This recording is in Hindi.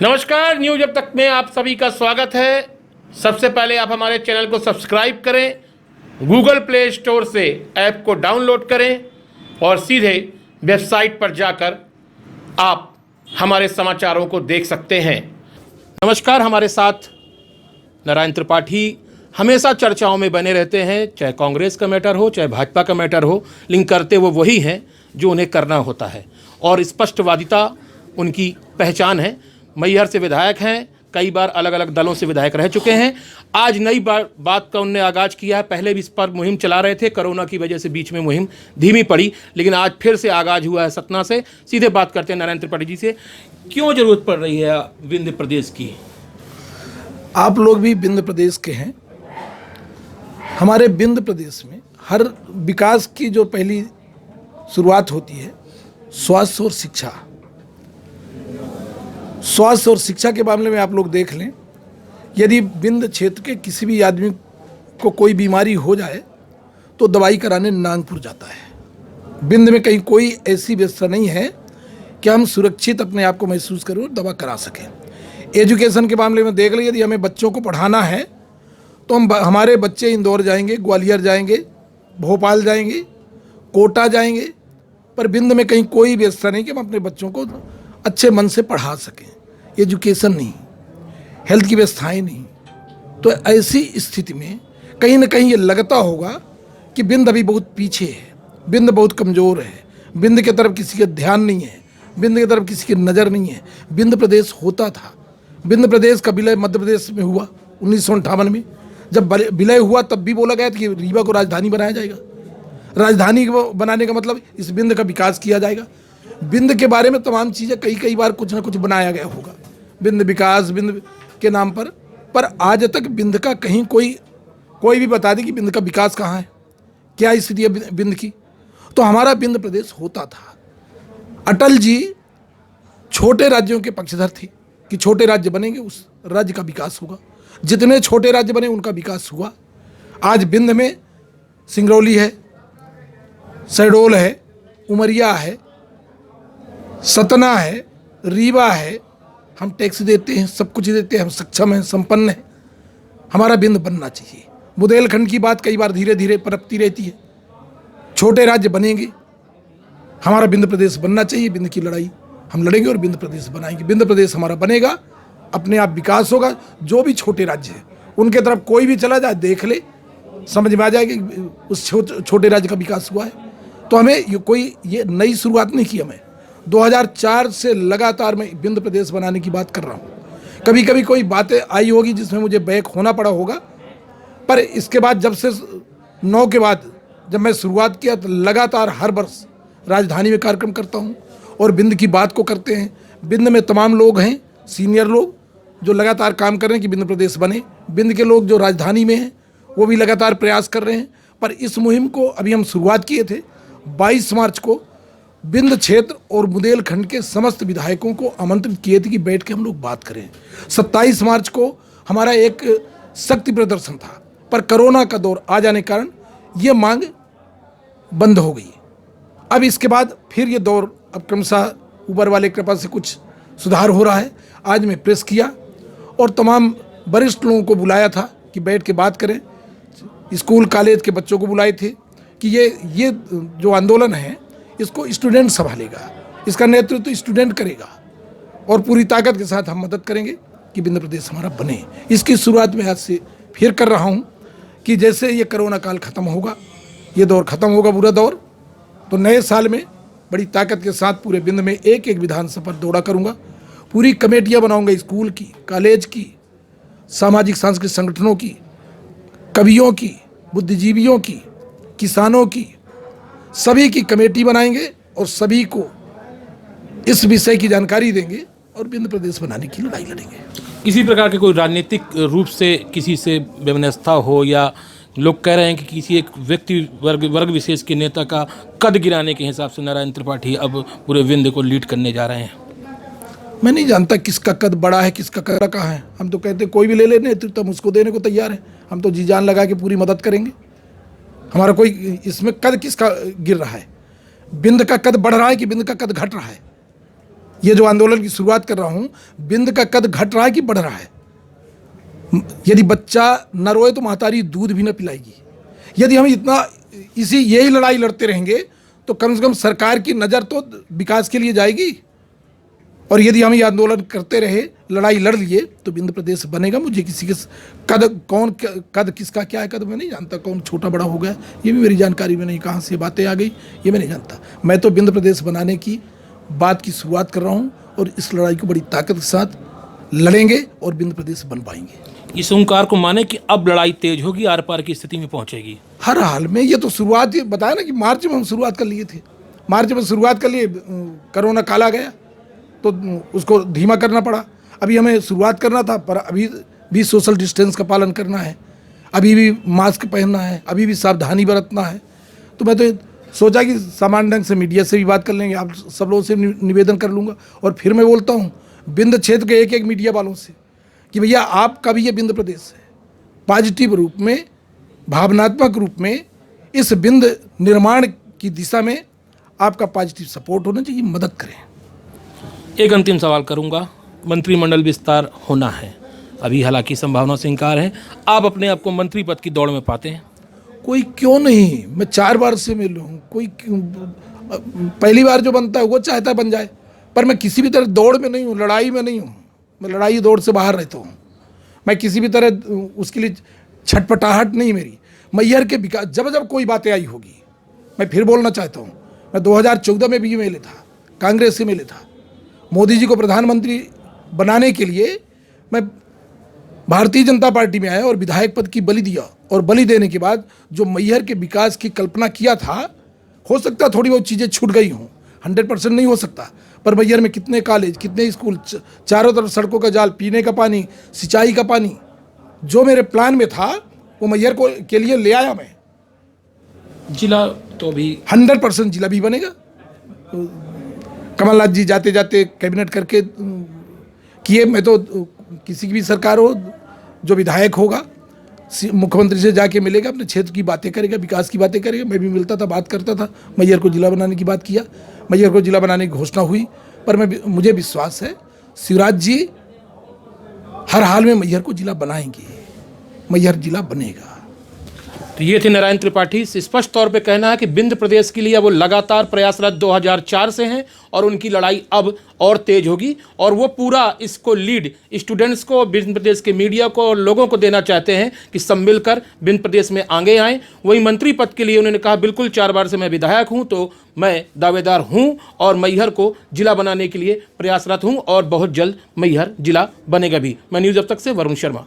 नमस्कार, न्यूज अब तक में आप सभी का स्वागत है। सबसे पहले आप हमारे चैनल को सब्सक्राइब करें, गूगल प्ले स्टोर से ऐप को डाउनलोड करें और सीधे वेबसाइट पर जाकर आप हमारे समाचारों को देख सकते हैं। नमस्कार, हमारे साथ नारायण त्रिपाठी हमेशा चर्चाओं में बने रहते हैं, चाहे कांग्रेस का मैटर हो चाहे भाजपा का मैटर हो, लिंक करते वो वही हैं जो उन्हें करना होता है और स्पष्टवादिता उनकी पहचान है। मैहर से विधायक हैं, कई बार अलग अलग दलों से विधायक रह चुके हैं। आज नई बात का उनने आगाज़ किया है। पहले भी इस पर मुहिम चला रहे थे, कोरोना की वजह से बीच में मुहिम धीमी पड़ी, लेकिन आज फिर से आगाज़ हुआ है सतना से। सीधे बात करते हैं नारायण त्रिपाठी जी से, क्यों ज़रूरत पड़ रही है विंध्य प्रदेश की? आप लोग भी विंध्य प्रदेश के हैं। हमारे विंध्य प्रदेश में हर विकास की जो पहली शुरुआत होती है स्वास्थ्य और शिक्षा। स्वास्थ्य और शिक्षा के मामले में आप लोग देख लें, यदि विंध्य क्षेत्र के किसी भी आदमी को कोई बीमारी हो जाए तो दवाई कराने नागपुर जाता है। विंध्य में कहीं कोई ऐसी व्यवस्था नहीं है कि हम सुरक्षित अपने आप को महसूस करें और दवा करा सकें। एजुकेशन के मामले में देख लें, यदि हमें बच्चों को पढ़ाना है तो हमारे बच्चे इंदौर जाएंगे, ग्वालियर जाएंगे, भोपाल जाएंगे, कोटा जाएंगे, पर विंध्य में कहीं कोई व्यवस्था नहीं कि हम अपने बच्चों को अच्छे मन से पढ़ा सकें। एजुकेशन नहीं, हेल्थ की व्यवस्थाएं नहीं। तो ऐसी स्थिति में कहीं ना कहीं ये लगता होगा कि विंध्य अभी बहुत पीछे है, विंध्य बहुत कमज़ोर है, विंध्य की तरफ किसी का ध्यान नहीं है, विंध्य की तरफ किसी की नज़र नहीं है। विंध्य प्रदेश होता था, विंध्य प्रदेश का विलय मध्य प्रदेश में हुआ 1958 में। जब विलय हुआ तब भी बोला गया था कि रीवा को राजधानी बनाया जाएगा। राजधानी बनाने का मतलब इस विंध्य का विकास किया जाएगा। विंध्य के बारे में तमाम चीज़ें कई बार कुछ ना कुछ बनाया गया होगा विंध्य विकास, विंध्य के नाम पर आज तक विंध्य का कहीं कोई भी बता दे कि विंध्य का विकास कहाँ है, क्या स्थिति है विंध्य की। तो हमारा विंध्य प्रदेश होता था। अटल जी छोटे राज्यों के पक्षधर थे कि छोटे राज्य बनेंगे, उस राज्य का विकास होगा। जितने छोटे राज्य बने उनका विकास हुआ। आज विंध्य में सिंगरौली है, शहडोल है, उमरिया है, सतना है, रीवा है। हम टैक्स देते हैं, सब कुछ देते हैं, हम सक्षम हैं, संपन्न हैं। हमारा विंध्य बनना चाहिए। बुंदेलखंड की बात कई बार धीरे धीरे पनपती रहती है। छोटे राज्य बनेंगे, हमारा विंध्य प्रदेश बनना चाहिए। विंध्य की लड़ाई हम लड़ेंगे और विंध्य प्रदेश बनाएंगे। विंध्य प्रदेश हमारा बनेगा, अपने आप विकास होगा। जो भी छोटे राज्य हैं उनके तरफ कोई भी चला जाए, देख ले, समझ में आ जाएगा कि उस छोटे राज्य का विकास हुआ है। तो हमें ये नई शुरुआत नहीं की। हमें 2004 से लगातार मैं विंध्य प्रदेश बनाने की बात कर रहा हूँ। कभी कभी कोई बातें आई होगी जिसमें मुझे बैक होना पड़ा होगा, पर इसके बाद जब से 9 के बाद जब मैं शुरुआत किया तो लगातार हर वर्ष राजधानी में कार्यक्रम करता हूँ और विंध्य की बात को करते हैं। विंध्य में तमाम लोग हैं, सीनियर लोग जो लगातार काम कर रहे हैं कि विंध्य प्रदेश बने। विंध्य के लोग जो राजधानी में हैं वो भी लगातार प्रयास कर रहे हैं। पर इस मुहिम को अभी हम शुरुआत किए थे। 22 मार्च को विंध्य क्षेत्र और बुंदेलखंड के समस्त विधायकों को आमंत्रित किए थे कि बैठ के हम लोग बात करें। 27 मार्च को हमारा एक शक्ति प्रदर्शन था, पर कोरोना का दौर आ जाने के कारण ये मांग बंद हो गई। अब इसके बाद फिर ये दौर अब क्रमशः ऊपर वाले कृपा से कुछ सुधार हो रहा है। आज मैं प्रेस किया और तमाम वरिष्ठ लोगों को बुलाया था कि बैठ के बात करें। स्कूल कॉलेज के बच्चों को बुलाए थे कि ये जो आंदोलन है इसको स्टूडेंट संभालेगा, इसका नेतृत्व स्टूडेंट करेगा और पूरी ताकत के साथ हम मदद करेंगे कि विंध्य प्रदेश हमारा बने। इसकी शुरुआत मैं आज से फिर कर रहा हूँ कि जैसे ये कोरोना काल खत्म होगा, ये दौर खत्म होगा बुरा दौर, तो नए साल में बड़ी ताकत के साथ पूरे विंध्य में एक विधानसभा दौरा करूँगा। पूरी कमेटियाँ बनाऊँगा, स्कूल की, कॉलेज की, सामाजिक सांस्कृतिक संगठनों की, कवियों की, बुद्धिजीवियों की, किसानों की, सभी की कमेटी बनाएंगे और सभी को इस विषय की जानकारी देंगे और विंध्य प्रदेश बनाने की लड़ाई लड़ेंगे। किसी प्रकार के कोई राजनीतिक रूप से किसी से व्यवस्था हो, या लोग कह रहे हैं कि किसी एक व्यक्ति वर्ग विशेष के नेता का कद गिराने के हिसाब से नारायण त्रिपाठी अब पूरे विंध्य को लीड करने जा रहे हैं? मैं नहीं जानता किसका कद बड़ा है, किसका कद कहाँ है। हम तो कहते कोई भी ले ले नेतृत्व, हम उसको देने को तैयार हैं। हम तो जी जान लगा के पूरी मदद करेंगे। हमारा कोई इसमें कद किसका गिर रहा है? विंध्य का कद बढ़ रहा है कि विंध्य का कद घट रहा है? ये जो आंदोलन की शुरुआत कर रहा हूँ, बिंद का कद घट रहा है कि बढ़ रहा है? यदि बच्चा न रोए तो महतारी दूध भी न पिलाएगी। यदि हम यही लड़ाई लड़ते रहेंगे तो कम से कम सरकार की नज़र तो विकास के लिए जाएगी। और यदि हम ये आंदोलन करते रहे, लड़ाई लड़ लिए, तो बिंद प्रदेश बनेगा। मुझे किसी के कद किसका क्या है कद मैं नहीं जानता, कौन छोटा बड़ा हो गया ये भी मेरी जानकारी में नहीं, कहाँ से बातें आ गई ये मैं नहीं जानता। मैं तो बिंद प्रदेश बनाने की बात की शुरुआत कर रहा हूँ और इस लड़ाई को बड़ी ताकत के साथ लड़ेंगे और बिंद प्रदेश बन पाएंगे। इस ओंकार को माने कि अब लड़ाई तेज होगी, आर पार की स्थिति में पहुंचेगी। हर हाल में ये तो शुरुआत, ये बताया ना कि मार्च में हम शुरुआत कर लिए थे। मार्च में शुरुआत कर लिए, कोरोना काल आ गया तो उसको धीमा करना पड़ा। अभी हमें शुरुआत करना था पर अभी भी सोशल डिस्टेंस का पालन करना है, अभी भी मास्क पहनना है, अभी भी सावधानी बरतना है। तो मैं तो सोचा कि सामान्य ढंग से मीडिया से भी बात कर लेंगे, आप सब लोगों से निवेदन कर लूँगा। और फिर मैं बोलता हूँ बिंद क्षेत्र के एक एक मीडिया वालों से कि भैया आपका भी ये बिंद प्रदेश है, पॉजिटिव रूप में, भावनात्मक रूप में इस बिंद निर्माण की दिशा में आपका पॉजिटिव सपोर्ट होना चाहिए, मदद करें। एक अंतिम सवाल करूंगा, मंत्रिमंडल विस्तार होना है, अभी हालांकि संभावना से इनकार है, आप अपने आप को मंत्री पद की दौड़ में पाते हैं? कोई क्यों नहीं, मैं 4 बार से मिल हूँ, कोई पहली बार जो बनता है वो चाहता है बन जाए, पर मैं किसी भी तरह दौड़ में नहीं हूँ, लड़ाई में नहीं हूँ। मैं लड़ाई दौड़ से बाहर रहता हूँ। मैं किसी भी तरह उसके लिए छटपटाहट नहीं मेरी। मैहर के विकास, जब कोई बातें आई होगी, मैं फिर बोलना चाहता हूँ, मैं 2014 में भी एमएलए था, कांग्रेस से एमएलए था। मोदी जी को प्रधानमंत्री बनाने के लिए मैं भारतीय जनता पार्टी में आया और विधायक पद की बलि दिया। और बलि देने के बाद जो मैहर के विकास की कल्पना किया था, हो सकता थोड़ी बहुत चीज़ें छूट गई हों, 100% नहीं हो सकता, पर मैहर में कितने कॉलेज, कितने स्कूल, चारों तरफ सड़कों का जाल, पीने का पानी, सिंचाई का पानी, जो मेरे प्लान में था वो मैहर के लिए ले आया मैं। जिला तो भी 100% जिला भी बनेगा। कमलनाथ जी जाते जाते कैबिनेट करके किए। मैं तो किसी की भी सरकार हो, जो विधायक होगा मुख्यमंत्री से जाके मिलेगा, अपने क्षेत्र की बातें करेगा, विकास की बातें करेगा। मैं भी मिलता था, बात करता था, मैहर को जिला बनाने की बात किया, मैहर को जिला बनाने की घोषणा हुई। पर मुझे विश्वास है शिवराज जी हर हाल में मैहर को जिला बनाएंगे, मैहर जिला बनेगा। तो ये थे नारायण त्रिपाठी। स्पष्ट तौर पे कहना है कि बिंद प्रदेश के लिए वो लगातार प्रयासरत 2004 से हैं और उनकी लड़ाई अब और तेज होगी और वो पूरा इसको लीड स्टूडेंट्स को, बिंद प्रदेश के मीडिया को और लोगों को देना चाहते हैं कि सब मिलकर बिंद प्रदेश में आगे आएँ। वही मंत्री पद के लिए उन्होंने कहा बिल्कुल 4 बार से मैं विधायक हूँ तो मैं दावेदार हूँ और मैहर को जिला बनाने के लिए प्रयासरत हूँ और बहुत जल्द मैहर जिला बनेगा भी। मैं न्यूज़ अब तक से वरुण शर्मा।